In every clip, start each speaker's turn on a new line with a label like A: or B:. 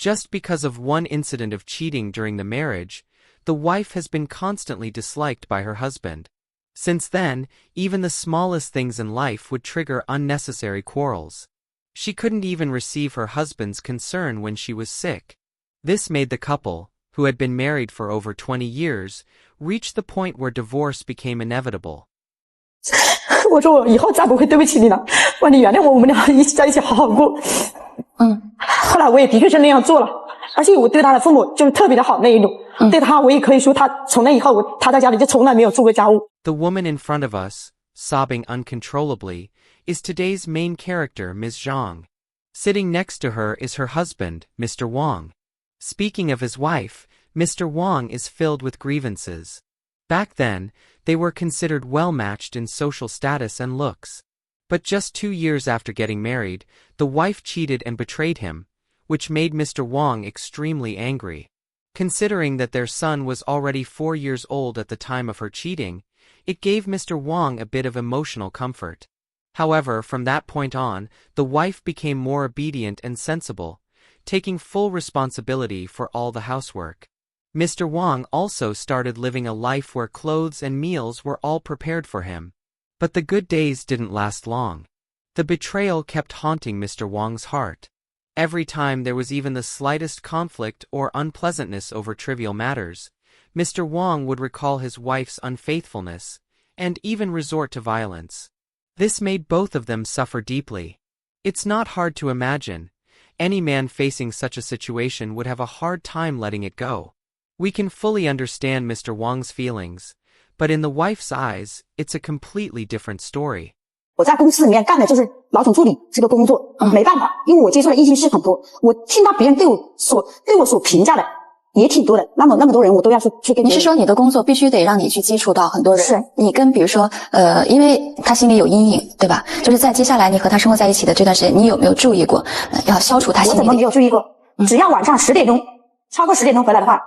A: Just because of one incident of cheating during the marriage, the wife has been constantly disliked by her husband. Since then, even the smallest things in life would trigger unnecessary quarrels. She couldn't even receive her husband's concern when she was sick. This made the couple, who had been married for over 20 years, reach the point where divorce became inevitable.
B: 我说我以后再不会对不起你了，我说你原谅我，我们俩一起在一起好好过。后来我也的确是那样做了，而且我对他的父母就是特别的好那一种。对他，我也可以说他从那以后，他在家里就从来没有做过家务。
A: The woman in front of us, sobbing uncontrollably, is today's main character, Ms. Zhang. Sitting next to her is her husband, Mr. Wang. Speaking of his wife, Mr. Wang is filled with grievances. Back then, they were considered well-matched in social status and looks. But just 2 years after getting married, the wife cheated and betrayed him, which made Mr. Wang extremely angry. Considering that their son was already 4 years old at the time of her cheating, it gave Mr. Wang a bit of emotional comfort. However, from that point on, the wife became more obedient and sensible, taking full responsibility for all the housework. Mr. Wang also started living a life where clothes and meals were all prepared for him. But the good days didn't last long. The betrayal kept haunting Mr. Wang's heart. Every time there was even the slightest conflict or unpleasantness over trivial matters, Mr. Wang would recall his wife's unfaithfulness, and even resort to violence. This made both of them suffer deeply. It's not hard to imagine. Any man facing such a situation would have a hard time letting it go. We can fully understand Mr. Wang's feelings, but in the wife's eyes, it's a completely different story.
B: 我在公司里面干的就是老总助理这个工作，没办法，因为我接触的异性是很多，我听到别人对我所评价的也挺多的，那么多人我都要去跟。
C: 你是说你的工作必须得让你去接触到很多人？
B: 是。
C: 你跟比如说因为他心里有阴影，对吧？就是在接下来你和他生活在一起的这段时间，你有没有注意过要消除他心里的？
B: 我怎么没有注意过？只要晚上10点钟，超过10点钟回来的话，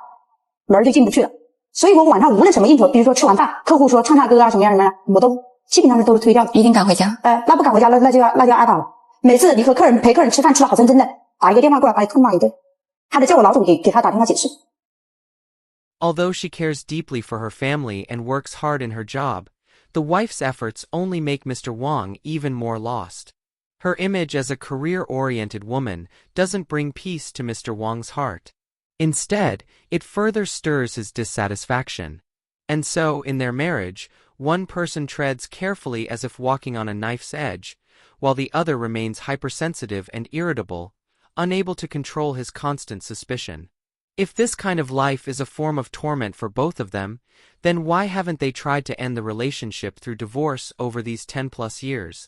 B: 门就进不去了。所以我晚上无论什么应酬，比如说吃完饭，客户说唱歌啊什么样，我都基本上都是推掉的。
C: 一定赶回家？
B: 那不赶回家那就要挨打了。每次你和陪客人吃饭吃得好真的，打一个电话过来把你痛骂一顿，还得叫我老总给他打电话解释。
A: Although she cares deeply for her family and works hard in her job, the wife's efforts only make Mr. Wang even more lost. Her image as a career-oriented woman doesn't bring peace to Mr. Wang's heart. Instead, it further stirs his dissatisfaction. And so, in their marriage, one person treads carefully as if walking on a knife's edge, while the other remains hypersensitive and irritable, unable to control his constant suspicion. If this kind of life is a form of torment for both of them, then why haven't they tried to end the relationship through divorce over these 10+ years?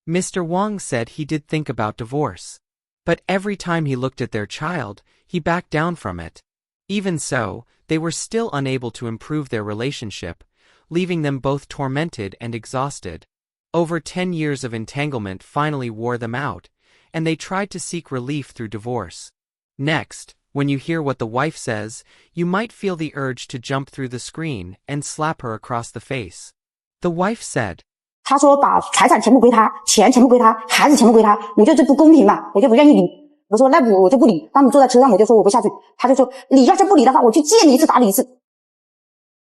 A: Mr. Wang said he did think about divorce. But every time he looked at their child, he backed down from it. Even so, they were still unable to improve their relationship, leaving them both tormented and exhausted. Over 10 years of entanglement finally wore them out, and they tried to seek relief through divorce. Next, when you hear what the wife says, you might feel the urge to jump through the screen and slap her across the face. The wife said,
B: 他说把财产全部归他，钱全部归他，孩子全部归他，我觉得这不公平嘛，我就不愿意离。我说那我就不理。当你坐在车上，我就说我不下去。他就说你要是不理的话，我去见你一次打你一次。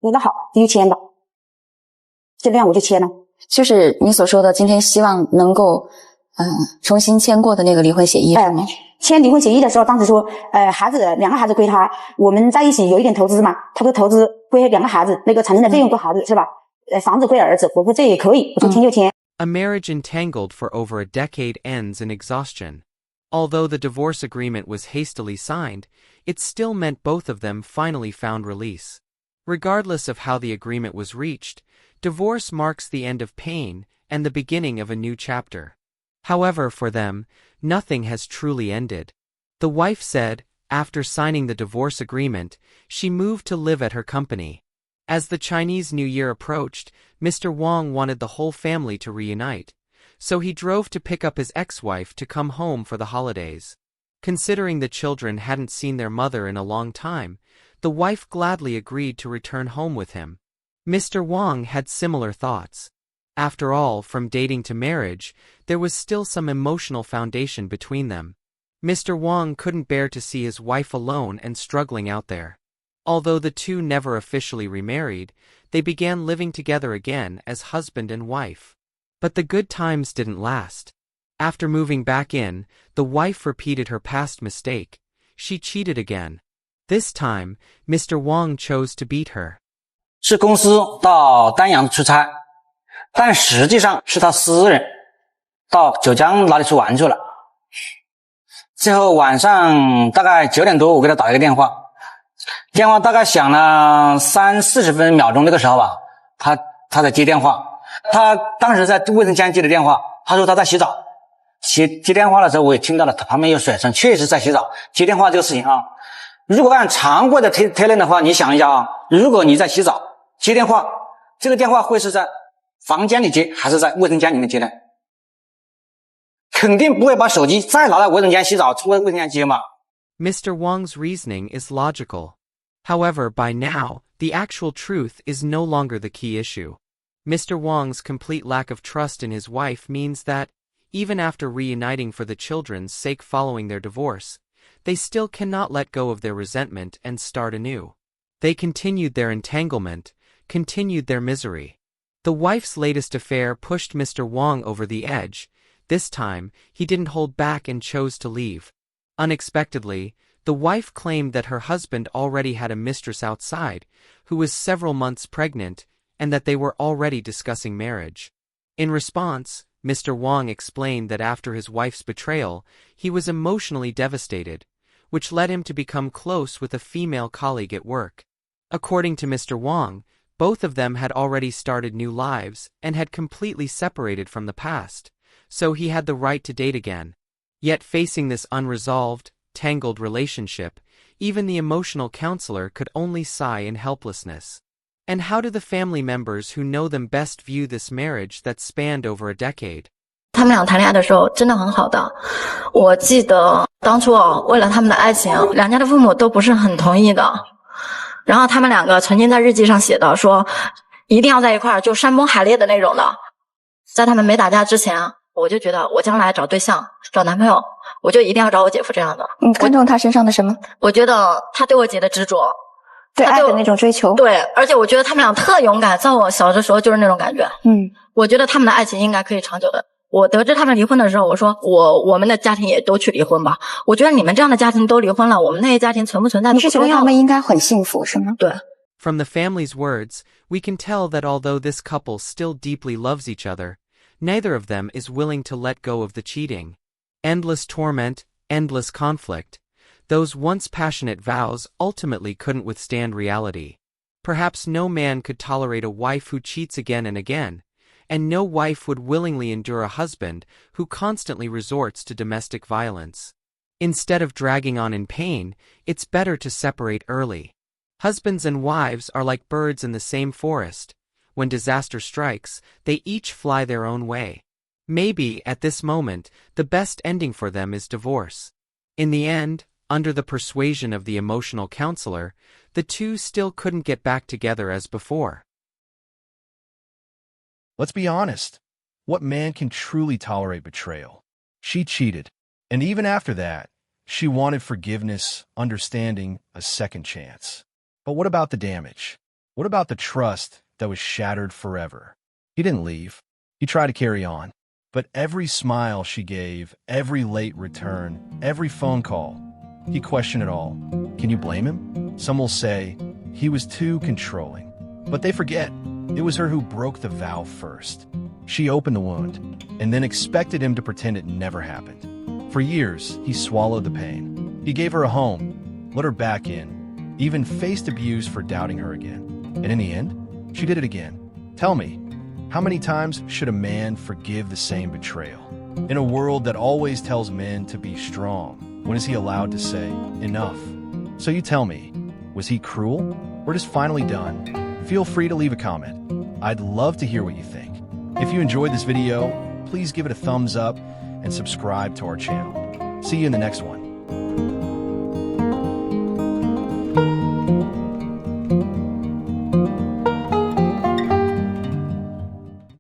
B: 我说那好，你就签吧。就那样我就签了。
C: 就是你所说的今天希望能够重新签过的那个离婚协议是吗？
B: 签离婚协议的时候，当时说2个孩子归他，我们在一起有一点投资嘛，他说投资归2个孩子，那个产生的费用归孩子是吧？房子归儿子，我说这也可以，我就签就签。
A: A marriage entangled for over a decade ends in exhaustion. Although the divorce agreement was hastily signed, it still meant both of them finally found release. Regardless of how the agreement was reached, divorce marks the end of pain and the beginning of a new chapter. However, for them, nothing has truly ended. The wife said, after signing the divorce agreement, she moved to live at her company. As the Chinese New Year approached, Mr. Wang wanted the whole family to reunite, so he drove to pick up his ex-wife to come home for the holidays. Considering the children hadn't seen their mother in a long time, the wife gladly agreed to return home with him. Mr. Wang had similar thoughts. After all, from dating to marriage, there was still some emotional foundation between them. Mr. Wang couldn't bear to see his wife alone and struggling out there. Although the two never officially remarried, they began living together again as husband and wife. But the good times didn't last. After moving back in, the wife repeated her past mistake. She cheated again. This time, Mr. Wang chose to beat her.
D: 是公司到丹阳出差，但实际上是他私人到九江哪里去玩去了。最后晚上大概9点多，我给他打一个电话，电话大概响了30-40秒钟，那个时候吧，他在接电话，他当时在卫生间接的电话，他说他在洗澡。接电话的时候我也听到了，他旁边有水声，确实在洗澡。接电话这个事情啊，如果按常规的推论的话，你想一下啊，如果你在洗澡接电话，这个电话会是在房间里接还是在卫生间里面接呢？肯定不会把手机再拿到卫生间洗澡，卫生间接嘛。
A: Mr. Wang's reasoning is logical. However, by now, the actual truth is no longer the key issue. Mr. Wang's complete lack of trust in his wife means that, even after reuniting for the children's sake following their divorce, they still cannot let go of their resentment and start anew. They continued their entanglement, continued their misery. The wife's latest affair pushed Mr. Wang over the edge. This time, he didn't hold back and chose to leave. Unexpectedly, the wife claimed that her husband already had a mistress outside, who was several months pregnant, and that they were already discussing marriage. In response, Mr. Wang explained that after his wife's betrayal, he was emotionally devastated, which led him to become close with a female colleague at work. According to Mr. Wang, both of them had already started new lives and had completely separated from the past, so he had the right to date again. Yet facing this unresolved, tangled relationship, even the emotional counselor could only sigh in helplessness. And how do the family members who know them best view this marriage that spanned over a decade?
C: 他们俩谈恋爱的时候真的很好的，我记得当初为了他们的爱情，两家的父母都不是很同意的。然后他们两个曾经在日记上写的说，一定要在一块儿，就山崩海裂的那种的。在他们没打架之前，我就觉得我将来找对象、找男朋友，我就一定要找我姐夫这样的。
B: 你看中他身上的什么？
C: 我觉得他对我姐的执着，
B: 对爱的那种追求。
C: 对，而且我觉得他们俩特勇敢，在我小的时候就是那种感觉。我觉得他们的爱情应该可以长久的。我得知他们离婚的时候，我说我们的家庭也都去离婚吧。我觉得你们这样的家庭都离婚了，我们那些家庭存不存在都不知道。你是觉得他们应该很幸福是吗？对。
A: From the family's words, we can tell that although this couple still deeply loves each other, neither of them is willing to let go of the cheating. Endless torment, endless conflict. Those once passionate vows ultimately couldn't withstand reality. Perhaps no man could tolerate a wife who cheats again and again, and no wife would willingly endure a husband who constantly resorts to domestic violence. Instead of dragging on in pain, it's better to separate early. Husbands and wives are like birds in the same forest. When disaster strikes, they each fly their own way. Maybe, at this moment, the best ending for them is divorce. In the end, under the persuasion of the emotional counselor, the two still couldn't get back together as before.
E: Let's be honest. What man can truly tolerate betrayal? She cheated, and even after that, she wanted forgiveness, understanding, a second chance. But what about the damage? What about the trust that was shattered forever? He didn't leave. He tried to carry on. But every smile she gave, every late return, every phone call, he questioned it all. Can you blame him? Some will say he was too controlling. But they forget, it was her who broke the vow first. She opened the wound, and then expected him to pretend it never happened. For years, he swallowed the pain. He gave her a home, let her back in, even faced abuse for doubting her again. And in the end, she did it again. Tell me, how many times should a man forgive the same betrayal? In a world that always tells men to be strong, when is he allowed to say, enough? So you tell me, was he cruel, or just finally done? Feel free to leave a comment. I'd love to hear what you think. If you enjoyed this video, please give it a thumbs up and subscribe to our channel. See you in the next one.